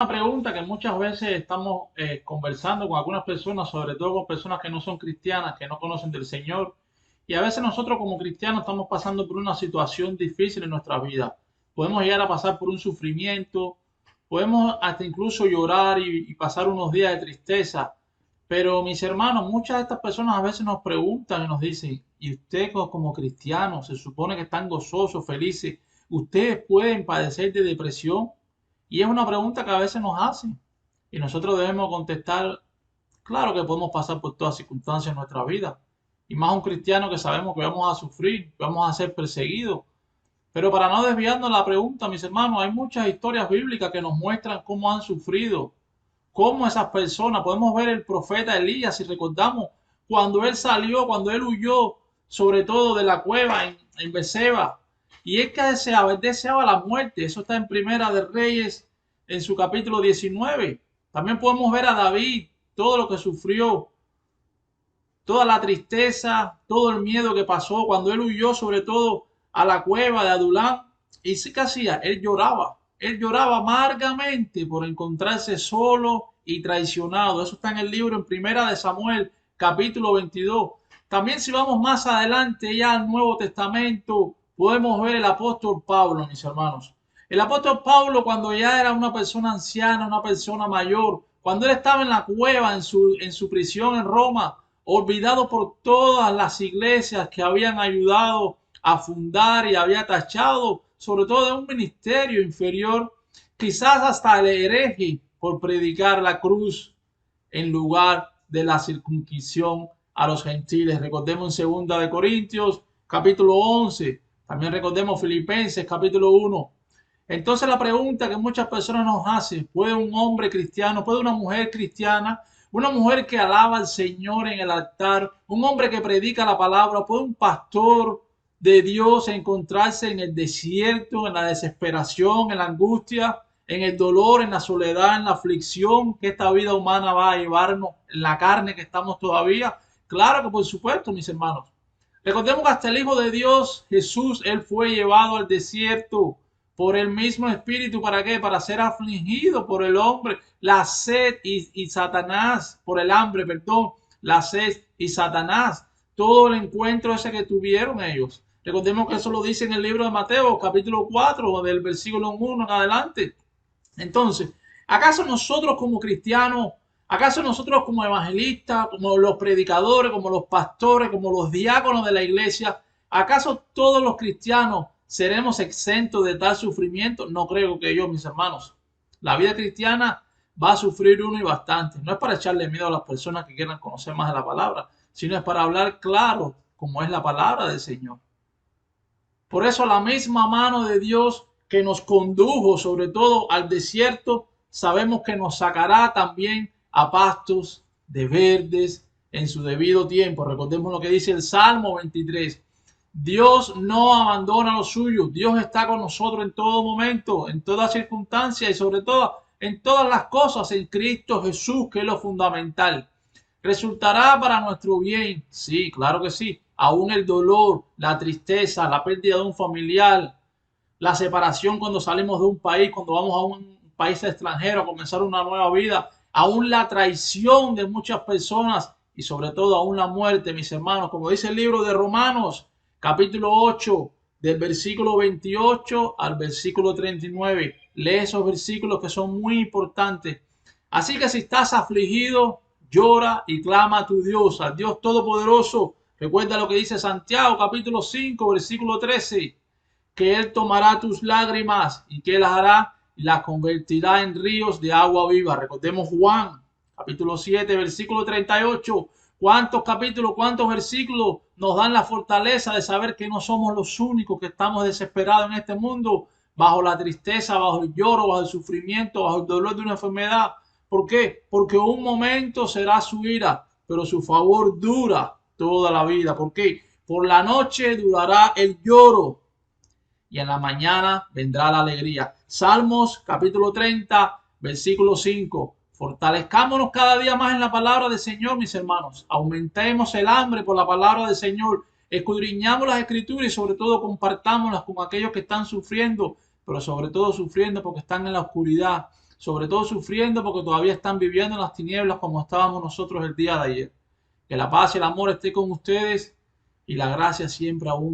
Una pregunta que muchas veces estamos conversando con algunas personas, sobre todo con personas que no son cristianas, que no conocen del Señor. Y a veces nosotros como cristianos estamos pasando por una situación difícil en nuestra vida. Podemos llegar a pasar por un sufrimiento, podemos hasta incluso llorar y pasar unos días de tristeza. Pero mis hermanos, muchas de estas personas a veces nos preguntan y nos dicen, ¿y usted como cristiano se supone que están gozosos, felices? ¿Ustedes pueden padecer de depresión? Y es una pregunta que a veces nos hacen. Y nosotros debemos contestar, claro que podemos pasar por todas circunstancias en nuestra vida. Y más un cristiano que sabemos que vamos a sufrir, que vamos a ser perseguidos. Pero para no desviarnos la pregunta, mis hermanos, hay muchas historias bíblicas que nos muestran cómo han sufrido, cómo esas personas, podemos ver el profeta Elías, si recordamos, cuando él salió, cuando él huyó, sobre todo de la cueva en Beceba, y es que deseaba, él deseaba la muerte. Eso está en Primera de Reyes, en su capítulo 19. También podemos ver a David, todo lo que sufrió, toda la tristeza, todo el miedo que pasó cuando él huyó, sobre todo a la cueva de Adulán. Y sí que hacía, él lloraba amargamente por encontrarse solo y traicionado. Eso está en el libro en Primera de Samuel, capítulo 22. También si vamos más adelante ya al Nuevo Testamento, podemos ver el apóstol Pablo, mis hermanos. El apóstol Pablo, cuando ya era una persona anciana, una persona mayor, cuando él estaba en la cueva, en su prisión en Roma, olvidado por todas las iglesias que habían ayudado a fundar y había tachado, sobre todo de un ministerio inferior, quizás hasta el hereje por predicar la cruz en lugar de la circuncisión a los gentiles. Recordemos en 2 de Corintios, capítulo 11, también recordemos Filipenses, capítulo 1. Entonces la pregunta que muchas personas nos hacen, ¿puede un hombre cristiano, puede una mujer cristiana, una mujer que alaba al Señor en el altar, un hombre que predica la palabra, puede un pastor de Dios encontrarse en el desierto, en la desesperación, en la angustia, en el dolor, en la soledad, en la aflicción que esta vida humana va a llevarnos, en la carne que estamos todavía? Claro que por supuesto, mis hermanos. Recordemos que hasta el Hijo de Dios, Jesús, él fue llevado al desierto por el mismo Espíritu. ¿Para qué? Para ser afligido por el hombre, la sed y Satanás, por el hambre, perdón, la sed y Satanás. Todo el encuentro ese que tuvieron ellos. Recordemos que eso lo dice en el libro de Mateo, capítulo 4, del versículo 1 en adelante. Entonces, ¿acaso nosotros como cristianos, acaso nosotros como evangelistas, como los predicadores, como los pastores, como los diáconos de la iglesia, acaso todos los cristianos seremos exentos de tal sufrimiento? No creo que yo, mis hermanos. La vida cristiana va a sufrir uno y bastante. No es para echarle miedo a las personas que quieran conocer más de la palabra, sino es para hablar claro como es la palabra del Señor. Por eso la misma mano de Dios que nos condujo sobre todo al desierto, sabemos que nos sacará también a pastos de verdes en su debido tiempo. Recordemos lo que dice el Salmo 23. Dios no abandona a los suyos. Dios está con nosotros en todo momento, en toda circunstancia y sobre todo en todas las cosas en Cristo Jesús, que es lo fundamental. ¿Resultará para nuestro bien? Sí, claro que sí. Aún el dolor, la tristeza, la pérdida de un familiar, la separación cuando salimos de un país, cuando vamos a un país extranjero a comenzar una nueva vida, aún la traición de muchas personas y sobre todo aún la muerte, mis hermanos, como dice el libro de Romanos, capítulo 8, del versículo 28 al versículo 39. Lee esos versículos que son muy importantes. Así que si estás afligido, llora y clama a tu Dios, al Dios Todopoderoso. Recuerda lo que dice Santiago, capítulo 5, versículo 13, que Él tomará tus lágrimas y que las hará y las convertirá en ríos de agua viva. Recordemos Juan, capítulo 7, versículo 38. ¿Cuántos capítulos, cuántos versículos nos dan la fortaleza de saber que no somos los únicos que estamos desesperados en este mundo, bajo la tristeza, bajo el lloro, bajo el sufrimiento, bajo el dolor de una enfermedad? ¿Por qué? Porque un momento será su ira, pero su favor dura toda la vida. ¿Por qué? Por la noche durará el lloro y en la mañana vendrá la alegría. Salmos capítulo 30, versículo 5. Fortalezcámonos cada día más en la palabra del Señor, mis hermanos. Aumentemos el hambre por la palabra del Señor. Escudriñamos las escrituras y sobre todo compartámoslas con aquellos que están sufriendo, pero sobre todo sufriendo porque están en la oscuridad. sobre todo sufriendo porque todavía están viviendo en las tinieblas como estábamos nosotros el día de ayer. Que la paz y el amor esté con ustedes y la gracia siempre abunde.